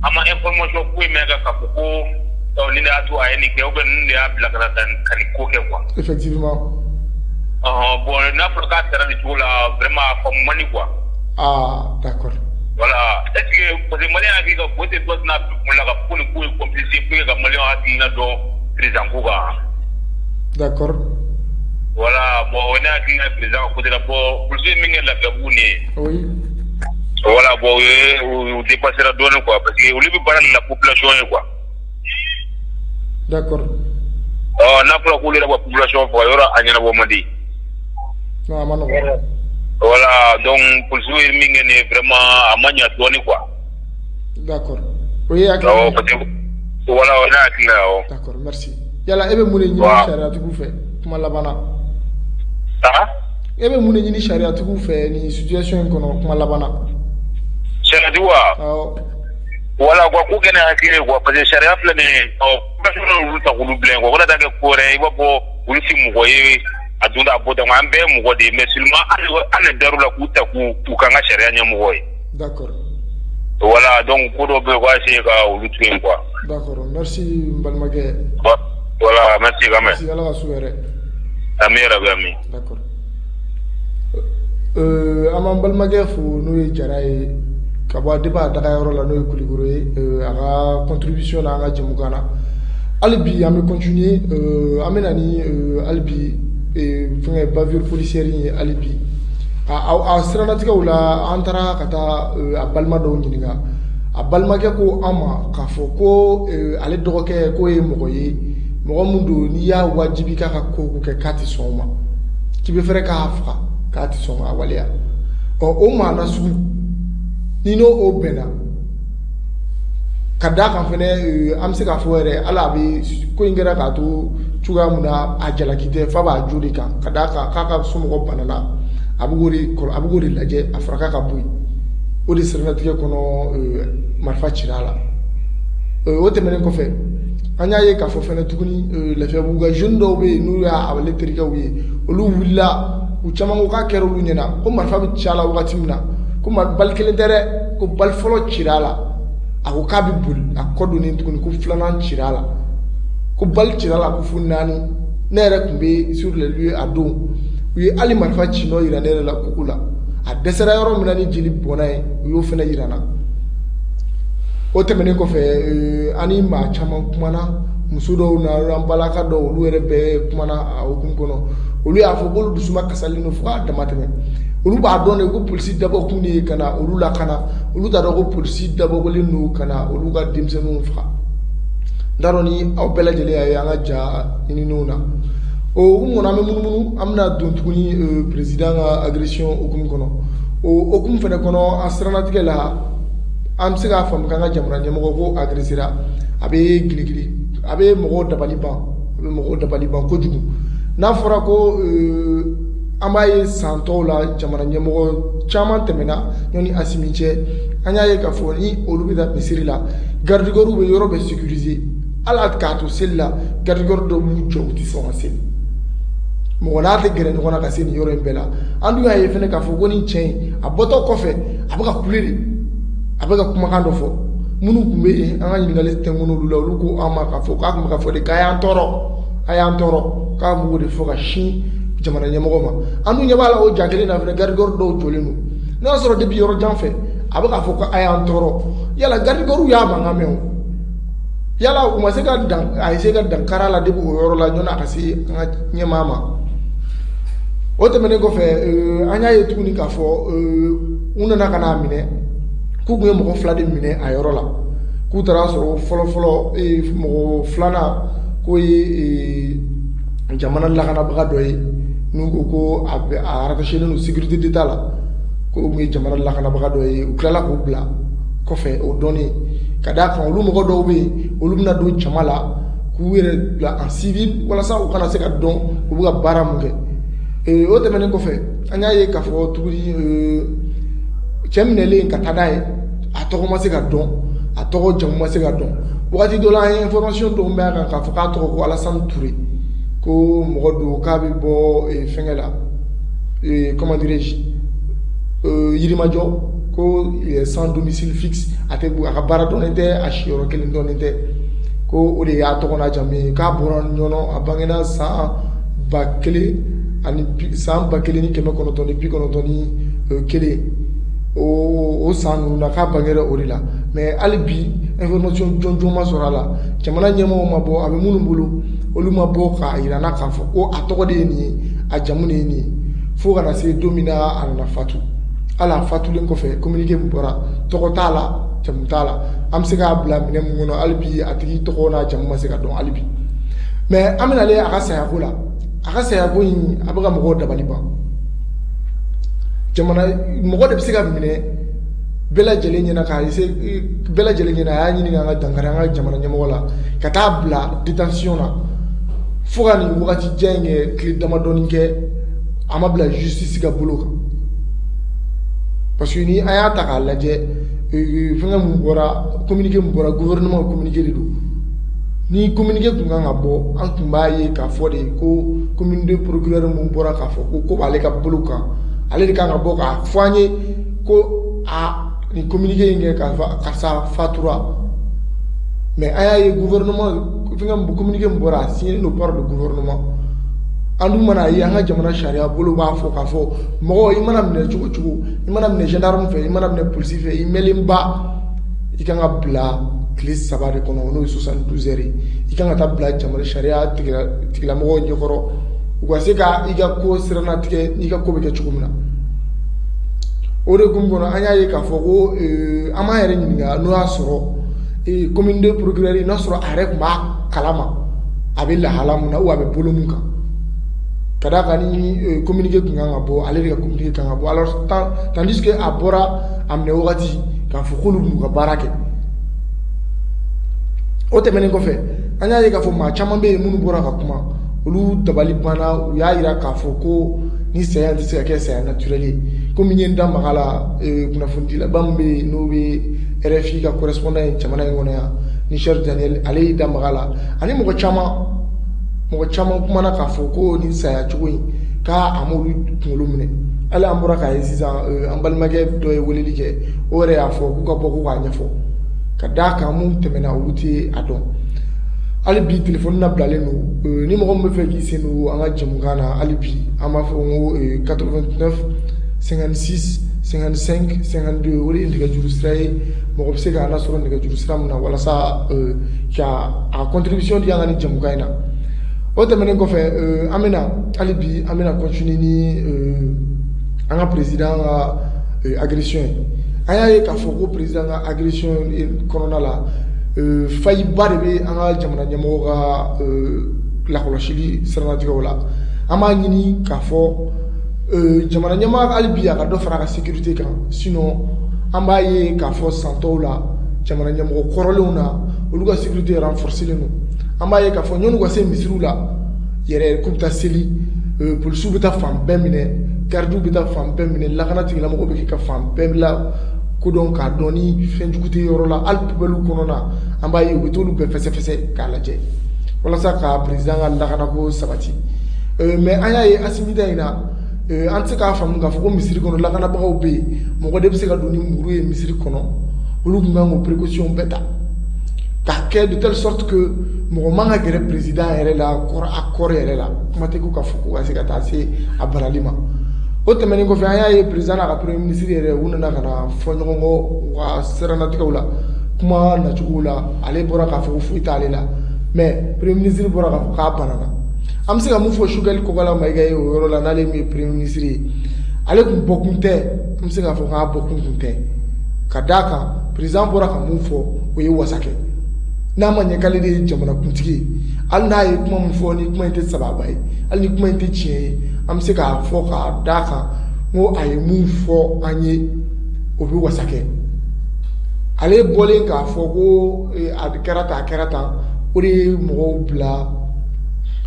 Ama information ko mega ka ko ni da to ayeni ke o ben ni ya blakana kan ko ke quoi. Effectivement. Bon na proka tera ni tola vraiment comme mani quoi. Ah, d'accord. Voilà, est-ce que parce que malien a dit que bote bote na la ka pour ko complice pour que malien a dit na do président ko ga. D'accord. Voilà, bon on a dit na président ko de la bo pour ce mingi la gabuni. Oui. Voilà, bon on dépasser la donne quoi parce que on lui parle de la population quoi. D'accord. Na pour la population pour yora anyana bo mandi. Non, mano. Voilà, donc pour jouer mingi ne vraiment amanya donne quoi. D'accord. Oui, voilà, on a clair. D'accord, merci. Yala ebe mune ni sharia tugu fe kuma labana. Ebe mune ni sharia tugu fe ni situation kono kuma labana. Sharia tuwa. Voilà quoi ko gena hakile quoi parce que sharia flane professionnel lu ta ko blen ko wala ta ke kore iba bo ulisi mu ko yi adunda boda ngambe mu ko de musulman ane darula ku ta ku kanga sharia nyamu ko yi. D'accord. Voilà donc ko do be ko ase ka ulutu quoi. D'accord, merci Mbalmage. Voilà, merci quand même. Merci Allah souere. Amira Gami. D'accord. Ama Mbalmage fu no jaray kaba deba daga yoro la no kuligoro aga contribution na nga jemugana albi ame continuer amenani albi funga bavure policière ni albi a siranatika wala antara kata abalma do nyinga abalma ke ko ama kafo ko ale dogoke ko e mogoye mogo mundu ni ya wajibi ka ko ke kati soma kibe fere ka afra kati soma walia o mana su nino o bena kada kan fene am se ka fo ere ala bi ko ingera ka to chuga muna ajala kite fa ba juri kan kada ka sumo banana abugori laje afrika ka boy o de sirnatique kono marfa chirala o temene ko fe anya ye ka fo fene tukuni la fe buga jundo be nu ya abale trika wi olu willa u chamango ka kero lu nyena ko marfa bi chala wakati mna ko mar bal kele dere ko bal folo chirala ako kabi bul akodo ni tukuni ko flanan chirala ko bal chirala ko funani nere kumbe sur le lieu ado wi ali marfa chino ira nere la kukula a desera yoro minani jili bonay yo fena irana o temene ko fe ani ma chama kumana musudo na rambalaka do lu erebe kumana o kumkono olu ya fo bolu dusuma kasalino fo adamateme olu ba donne ko police dabo kuni kana olu la kana olu da ko police dabo ko linu kana olu ga dimsenu fa daroni aw bela jele ya nga ja ininuna o ngona me munumunu amna don tukuni président agression okum kono o okum fene kono asranatique la am siga fam kanga jamra nyamo ko agresira abe gligli abe mogo dabaliban ko jugu na fora ko amaye santo la jamana nyamo chama temena nyoni asiminche anya ye ka foni olubida misiri la gardigoru be yoro be sécuriser ala ka to sella gardigoru do mu chouti so asel mo na te gere ngona ka seni yoro mbela andu ya yefene ka fo goni chen aboto kofe abaka kuliri abaka kuma kando fo munu kumbe anga nyingale tengono lula luko ama ka fo ka fo de kayan toro ka mu de fo ka shi jamana nyamo ma andu nyabala o jagere na fene gardigor do jolenu na soro de bi yoro janfe abaka fo ka ayan toro yala gardigoru ya ma ngamew yala uma se ka dan ay se ka dan karala de bu yoro la nyona kasi anga nyemama o temene ko fe anya ye tukuni ka fo una na kana mine ku gwe mo fla de mine ayoro la ku tara so folo mo flana ko jamana la kana baga doy nu ko arata shene no sécurité d'état la ko mu jamana lakanabaga dɔ ye u tilala k'o bila kɔfɛ o dɔnni ka d'a kan olu mɔgɔ dɔw bɛ yen olu bɛna don jama la k'u yɛrɛ bila en civil walasa u kana se ka dɔn u bɛ ka baara mun kɛ o tɛmɛnen kɔfɛ an y'a ye k'a fɔ tuguni cɛ minɛlen ka taa n'a ye a tɔgɔ ma se ka dɔn a tɔgɔ jamu ma se ka dɔn wagati dɔ la an ye information dɔw mɛn a kan k'a fɔ k'a tɔgɔ ko Alassane Touré ko mɔgɔ don k'a bɛ bɔ fɛnkɛ la comment dirais-je Yirimajɔ ko sans domicile fixe a tɛ a ka baara dɔnnen tɛ a siyɔrɔ kelen dɔnnen tɛ ko o de y'a tɔgɔ n'a jamu ye k'a bɔra ɲɔnɔ a bangena san 1991 o san ninnu na k'a bangera o de la mais hali bi information jɔnjɔn ma sɔrɔ a la jamana ɲɛmɔgɔw ma bɔ a bɛ minnu bolo olu ma bɔ k'a yira n na k'a fɔ ko a tɔgɔ de ye nin ye a jamu de ye nin ye fo kana se don min na a nana fatu hali a fatulen kɔfɛ communiqué min bɔra tɔgɔ t'a la jamu t'a la an bɛ se k'a bila minɛn min kɔnɔ hali bi a tigi tɔgɔ n'a jamu ma se ka dɔn hali bi mais an bɛna ale a ka sayako la a ka sayako in a bɛ ka mɔgɔw dabali ban jamana mɔgɔ de bɛ se ka minɛ bɛɛ lajɛlen ɲɛna k'a bɛɛ lajɛlen ɲɛna a y'a ɲini k'an ka dankari an ka jamana ɲɛmɔgɔ la ka taa bila détention na fo ka nin wagati jan in kɛ tile damadɔni kɛ a ma bila justice ka bolo kan parce que ni an y'a ta k'a lajɛ fɛngɛ mun bɔra communiqué mun bɔra gouvernement communiqué de don ni communiqué tun kan ka bɔ an tun b'a ye k'a fɔ de ko commune de procureur mun bɔra k'a fɔ ko b'ale ka bolo kan ale de kan ka bɔ k'a fɔ an ye ko ni communiqué in kɛ karisa fatura mais an y'a ye gouvernement fɛngɛ communiqué mun bɔra a signé no par le gouvernement an dun mana ye an ka jamana sariya bolo b'a fɔ k'a fɔ mɔgɔ i mana minɛ cogo cogo i mana minɛ gendarme fɛ i mana minɛ police fɛ i mɛlenba i kan ka bila tile 3 de kɔnɔ n'o ye 72 heures i kan ka taa bila jamana sariya tigilamɔgɔw ɲɛkɔrɔ u ka se ka i ka ko siranatigɛ n'i ka ko bɛ kɛ cogo min na o de kun kɔnɔ an y'a ye k'a fɔ ko an b'a yɛrɛ ɲininka n'o y'a sɔrɔ commune de procureur n'a sɔrɔ a yɛrɛ tun b'a kalama a bɛ lahala mun na ou a bɛ bolo mun kan ka d'a kan ni communiqué tun kan ka bɔ ale de ka communiqué kan ka bɔ alors tandis que a bɔra a minɛ wagati k'a fɔ k'olu b'u ka baara kɛ o tɛmɛnen kɔfɛ an y'a ye k'a fɔ maa caman bɛ yen minnu bɔra ka kuma olu dabali banna u y'a yira k'a fɔ ko ni saya tɛ se ka kɛ saya naturel ye komi n ye n da maga la kunnafonidilaba min bɛ yen n'o bɛ RFI ka correspondant ye jamana in kɔnɔ yan ni Cher Daniel ale y'i da maga la ani mɔgɔ caman kumana k'a fɔ ko ni saya cogo in k'a m'olu kunkolo minɛ hali an bɔra k'a ye sisan an balimakɛ dɔ ye weleli kɛ o yɛrɛ y'a fɔ k'u ka bɔ k'u k'a ɲɛfɔ ka d'a kan mun tɛmɛna olu tɛ a dɔn hali bi telefɔni labilalen don ni mɔgɔ min bɛ fɛ k'i sen don an ka jɛmukan na hali bi an b'a fɔ ko 89 56 55 52 o de ye nɛgɛjuru sira ye mɔgɔ bɛ se k'an lasɔrɔ nɛgɛjuru sira min na walasa ka a contribution di an ka ni jɛmukan in na o tɛmɛnen kɔfɛ an bɛna hali bi an bɛna continuer ni an ka président ka agression ye an y'a ye k'a fɔ ko président ka agression kɔnɔna la fayiba de bɛ an ka jamana ɲɛmɔgɔ ka lakɔlɔsili siranatigɛw la an b'a ɲini k'a fɔ jamana ɲɛmaa hali bi a ka dɔ fara a ka sécurité kan sinon an b'a ye k'a fɔ san tɔw la jamana ɲɛmɔgɔ kɔrɔlenw na olu ka sécurité renforcelen don an b'a ye k'a fɔ ɲɔnu ka se misiriw la yɛrɛ k'u bɛ taa seli polisiw bɛ taa fan bɛɛ minɛ gardiw bɛ taa fan bɛɛ minɛ lakana tigilamɔgɔw bɛ kɛ ka fan bɛɛ la kodɔn k'a dɔn ni fɛn jugu tɛ yɔrɔ la hali pubɛliw kɔnɔ an b'a ye u bɛ t'olu bɛɛ fɛsɛfɛsɛ k'a lajɛ walasa ka président ka lakanako sabati mais an y'a ye Asimida in na an tɛ se k'a faamu k'a fɔ ko misiri kɔnɔ lakanabagaw bɛ yen mɔgɔ de bɛ se ka don ni muru ye misiri kɔnɔ olu tun kan k'o précaution bɛɛ ta k'a kɛ de telle sorte que mɔgɔ man ka gɛrɛ président yɛrɛ la a kɔrɔ yɛrɛ la kuma tɛ k'u ka fɔ k'u ka se ka taa se a barali ma o tɛmɛnen kɔfɛ an y'a ye président n'a ka premier ministre yɛrɛ u nana ka na fɔ ɲɔgɔn kɔ u ka siranatigɛw la kuma nacogow la ale bɔra k'a fɔ ko foyi t'ale la mais premier ministre bɔra k'a fɔ k'a banana an bɛ se ka mun fɔ Sukali Kɔkala Mayiga ye o yɔrɔ la n'ale min ye premier ministre ye ale tun bɔkun tɛ an bɛ se k'a fɔ k'a bɔkun kun tɛ ka d'a kan président bɔra ka mun fɔ o ye wasa kɛ n'a ma ɲɛ k'ale de ye jamana kuntigi ye hali n'a ye kuma mun fɔ ni kuma in tɛ sababa ye hali ni kuma in tɛ tiɲɛ ye an bɛ se k'a fɔ k'a d'a kan ngo aye mun fo anye obi wasake ale bolen ka fo ko ad karata ori mo bla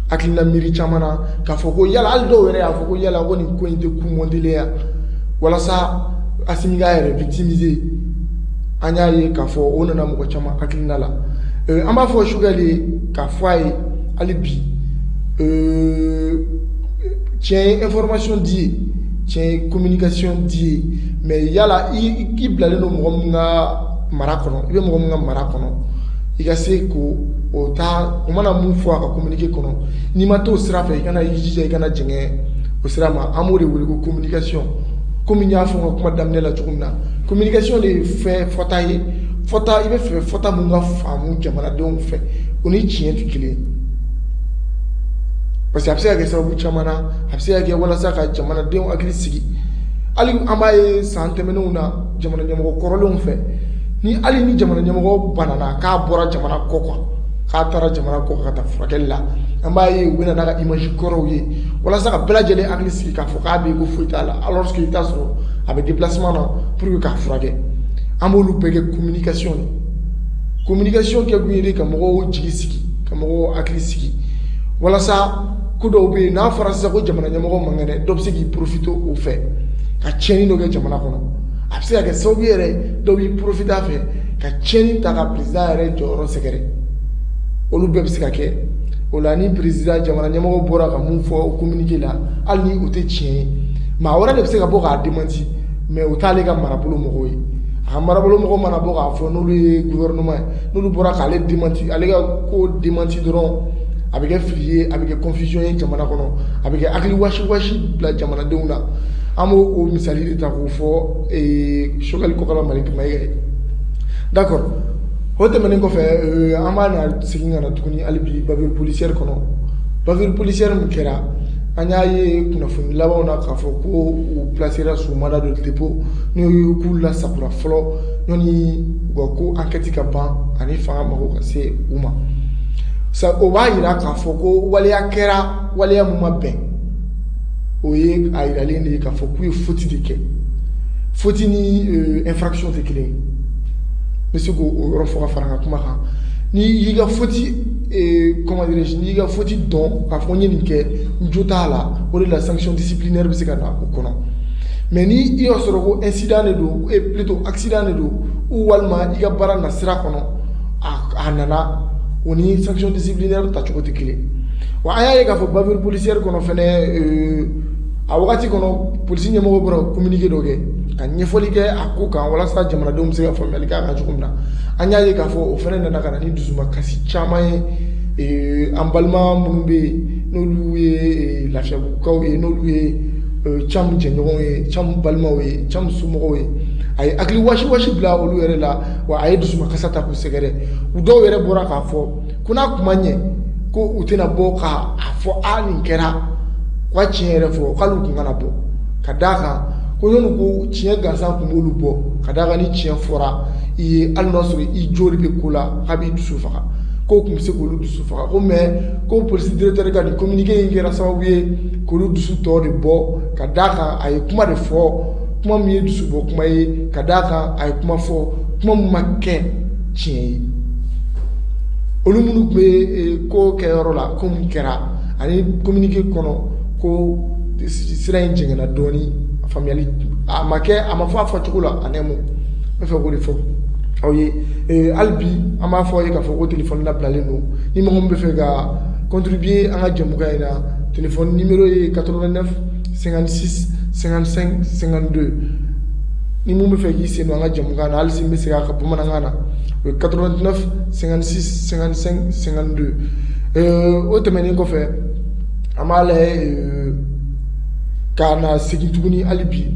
akina miri chamana ka fo ko yala aldo were ya fo ko yala woni ko inte ku mondele ya wala sa asimiga ere victimiser anya ye ka fo ona na mo chama akina la amba fo sugali ka foi alibi tiens information dit tiens communication dit mais yala i blale no mo nga marakono ibe mo nga marakono iga se ko o ta o mana mun fo aka communiquer kono ni ma to sira fe kana yijija kana jenge o sira ma amore wuri ko communication comme nya fo ko kuma damne la tukumna communication de fait fota ibe fe fota mun ga famu jamana don fe oni chien tu kile parce que abse ga sabu chamana abse ga wala saka jamana don agri sigi ali amaye sante menuna jamana nyamo korolon fe ni ali ni jamana nyamo banana ka bora jamana kokwa ka tara jamana kokwa ta frakella amaye wina daga image koroye wala saka belajele agri sigi ka foka be ko fuitala alors que taso avec déplacement pour que ka frage amolu pege communication ke guyere ka mo jigi sigi ka mo agri sigi wala sa kudo be na farasa ko jamana nyamo mangane dob sigi profito au fait ka cheni no ge jamana kono abse ga sobiere do bi profita fe ka cheni ta ka président re joro sekere olu be bisika ke olani président jamana nyamo bora ka mun fo communiquer la alni ote chien ma ora le bisika bo ka démenti mais o tale ga marabolo mo yi a marabolo mo mana bo ka fo no le gouvernement no lu bora ka le démenti ale ga ko démenti doron avec frier avec confusion jamana kono avec akli washi bla jamana deuna amo o misali de ta ko fo shogal ko kala malik may d'accord hote manen ko fe amana siginga na tukuni alibi bavir policière kono bavir policière mu kera anyaye kuna fun labaw na ka fo ko o placera sous mandat de dépôt no ku la sapura flo noni go ko enquête ka ban ani fanga mako ka se uma sa o ba ira ka fo ko wale akera wale ya mu maben oye airale ne ka fo ku foti de ke foti ni infraction de clé monsieur go rofo faranga kuma ha ni yiga foti comment dirais-je ni yiga foti don ka fo nyini ke njota la o la sanction disciplinaire bi sika na ko kono mais ni iyo soro ko incident ne do et plutôt accident ne do ou walma yiga bara na sira kono anana oni sanction disciplinaire ta choko de clé wa aya ga fo bavure policière kono fene a wakati kono police nyemo boro communiquer doge kan nyefoli ke akko kan wala sa jamana dum se ga famel ka ka chukumna anya ye ka fo o fene na kana ni dusuma kasi chama ambalma mumbe no luye la chabu kaw no luye cham jenyo cham balma we cham sumo we ay akli washi bla olu yere la wa ay dusuma kasata ko segere udo yere bora ka fo kuna kumanye ko utena boka afo ani kera kwa chiere fo kalu kungana bo kadaka ko yonu ko chien gansan ko molu bo kadaka ni chien fora i alnoso i jori be kula habi dusufa ko kum se ko lu dusufa ko me ko police directeur ga di communiquer ngera sawiye ko lu dusu to de bo kadaka ay kuma de fo kuma mi dusu bo kuma yi kadaka ay kuma fo kuma makke chien olumunu be ko kayoro la ko kera ani communiquer kono ko sira injinga na doni family amake amafa fa chukula anemu me fe ko di fo oye albi ama fo ye ka fo ko téléphone na blale no ni mo ngombe fe ga contribuer anga jemu ga ina téléphone numéro est 89 56 55 52 ni mo me fe gi se no anga jemu ga na alsi me se ga ka poma ngana 89 56 55 52 o temeni ko fe amale kana sigituguni alibi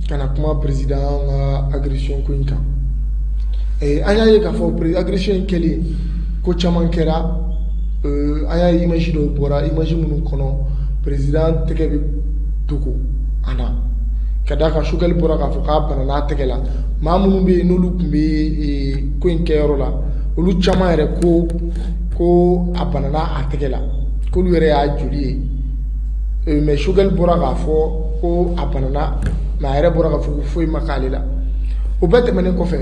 kana kuma président agression ko inka anya ye ka fo agression kele ko chamankera aya image do bora image munu kono président teke duko ana kada ka shugal bora ka fo ka bana na teke la mamunu be no lu kumbe ko inkero la olu chama ere ko abana na ateke la ko lu ere a juli mais shugal bora ka fo ko a banana mais a yɛrɛ bɔra ka fɔ ko foyi ma k'ale la o bɛɛ tɛmɛnen kɔfɛ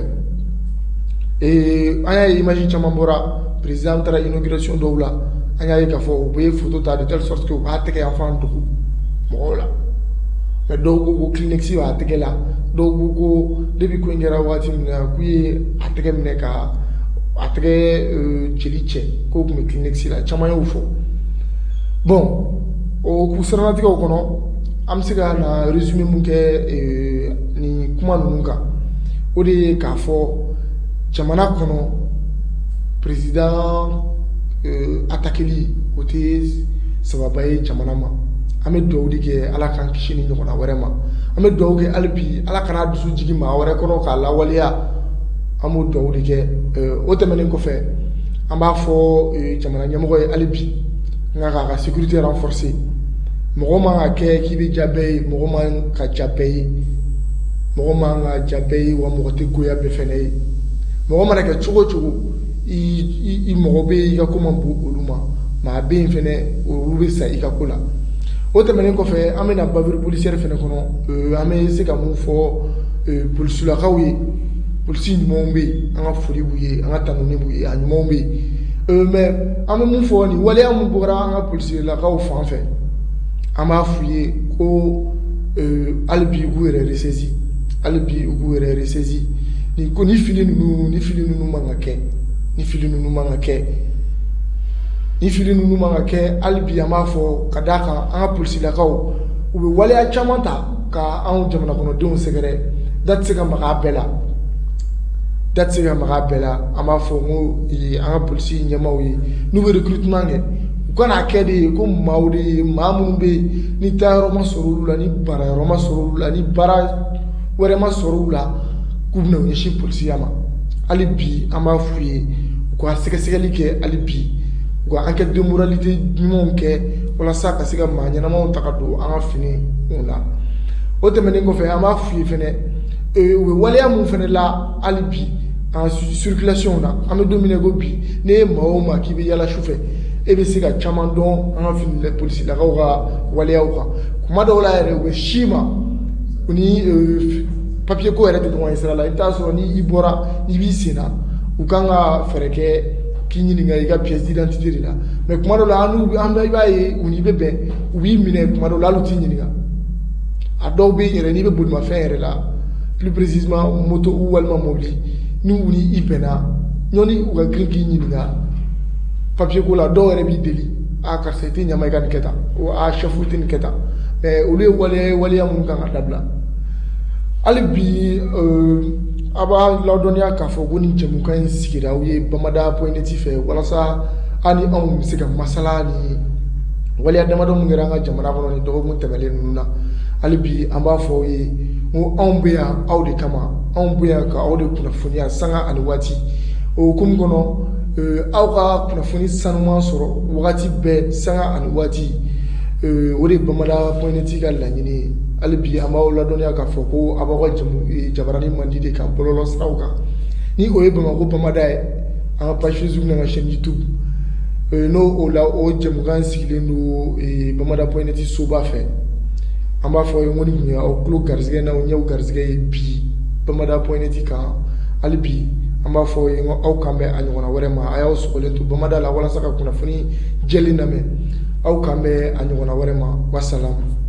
an y'a ye image caman bɔra président taara inauguration dɔw la an y'a ye k'a fɔ u bɛ photo ta de telle sorte que u b'a tɛgɛ yanfan dogo mɔgɔw la mais dɔw ko ko Kleenex b'a tɛgɛ la dɔw ko ko depuis ko in kɛra waati min na k'u ye a tɛgɛ minɛ ka a tɛgɛ jeli cɛ k'o tun bɛ Kleenex la caman y'o fɔ bon o k'u siranatigɛw kɔnɔ an bɛ se ka na résumé mun kɛ nin kuma ninnu kan o de ye k'a fɔ jamana kɔnɔ président attaqueli o tɛ sababa ye jamana ma an bɛ dugawu de kɛ ala k'an kisi ni ɲɔgɔnna wɛrɛ ma an bɛ dugawu kɛ hali bi ala kana dusu jigin maa wɛrɛ kɔnɔ k'a lawaleya an b'o dugawu de kɛ o tɛmɛnen kɔfɛ an b'a fɔ jamana ɲɛmɔgɔ ye hali bi nka k'a ka sécurité renforcer mɔgɔ man ka kɛ k'i bɛ ja bɛɛ ye mɔgɔ man ka ja bɛɛ ye mɔgɔ man ka ja bɛɛ ye wa mɔgɔ tɛ goya bɛɛ fɛnɛ ye mɔgɔ mana kɛ cogo o cogo i mɔgɔ bɛ i ka ko man bon olu ma maa bɛ yen fɛnɛ olu bɛ sa i ka ko la o tɛmɛnen kɔfɛ an bɛna bavure policière fɛnɛ kɔnɔ an bɛ se ka mun fɔ polisilakaw ye polisi ɲumanw bɛ yen an ka foli b'u ye an ka tanuni b'u ye a ɲumanw bɛ yen mais an bɛ mun fɔ nin waleya mun bɔra an ka polisilakaw fan fɛ an b'a f'u ye ko hali bi u k'u yɛrɛ ressaisi hali bi u k'u yɛrɛ ressaisi ni fili ninnu man ka kɛ ni fili ninnu man ka kɛ ni fili ninnu man ka kɛ hali bi an b'a fɔ ka d'a kan an ka polisilakaw u bɛ waleya caman ta ka anw jamana kɔnɔdenw sɛgɛrɛ da tɛ se ka maga a bɛɛ la da tɛ se ka maga a bɛɛ la an b'a fɔ ko an ka polisi ɲɛmaaw ye n'u bɛ recrutement kɛ u kana kɛ de ye ko maaw de ye maa minnu bɛ yen ni taayɔrɔ ma sɔrɔ olu la ni baarayɔrɔ ma sɔrɔ olu la ni baara wɛrɛ ma sɔrɔ olu la k'u bɛna u ɲɛsin polisiya ma hali bi an b'a f'u ye u ka sɛgɛsɛgɛli kɛ hali bi u ka enquête de moralité ɲumanw kɛ walasa ka se ka maa ɲɛnamaw ta ka don an ka finiw la o tɛmɛnen kɔfɛ an b'a f'u ye fɛnɛ u bɛ waleya mun fɛnɛ la hali bi an circulation na an bɛ don min na ko bi ne ye maa o maa k'i bɛ yala sufɛ e bɛ se ka caman dɔn an ka polisilakaw ka waleyaw kan kuma dɔw la yɛrɛ u bɛ si ma u ni papier ko yɛrɛ tɛ ɲɔgɔn ye sira la i bɛ taa sɔrɔ ni i bɔra n'i b'i sen na u kan ka fɛɛrɛ kɛ k'i ɲininka i ka pièce d'identité de la mais kuma dɔw la i b'a ye u n'i bɛ bɛn u b'i minɛ kuma dɔw la hali u t'i ɲininka a dɔw bɛ yɛrɛ n'i bɛ bolimafɛn yɛrɛ la plus précisément moto walima mobili ni u ni i bɛnna ɲɔni u ka girin k'i ɲininka papier ko la dɔw yɛrɛ b'i deli karisa i tɛ ɲama i ka nin kɛ tan chef i tɛ nin kɛ tan mais olu ye waleya minnu kan ka dabila hali bi a b'a ladɔnniya k'a fɔ ko nin jɛmukan in sigira aw ye Bamada point net fɛ walasa an ni anw bɛ se ka masala ni waleya damadɔ min kɛra an ka jamana kɔnɔ ni dɔgɔkun tɛmɛnen ninnu na hali bi an b'a fɔ aw ye ko anw bɛ yan aw de kama anw bɛ yan ka aw de kunnafoniya sanga ani waati o hukumu kɔnɔ aw ka kunnafoni sanuman sɔrɔ wagati bɛɛ sanga ani waati o de ye Bamada point net ka laɲini ye hali bi an b'aw ladɔnniya k'a fɔ ko a b'aw ka jabarani man di de kan bɔlɔlɔ siraw kan ni o ye Bamako Bamada ye an ka page Facebook n'an ka chaîne YouTube n'o o la o jɛmukan sigilen don Bamada point net soba fɛ an b'a fɔ ye ko nin tun ye aw tulo garisɛgɛ n'aw ɲɛw garisɛgɛ ye bi Bamada point net kan hali bi an b'a fɔ ye ko aw kan bɛ a ɲɔgɔnna wɛrɛ ma a y'aw sɔgɔlen to Bamada la walasa ka kunnafoni jɛlen lamɛn aw kan bɛ a ɲɔgɔnna wɛrɛ ma wasalamu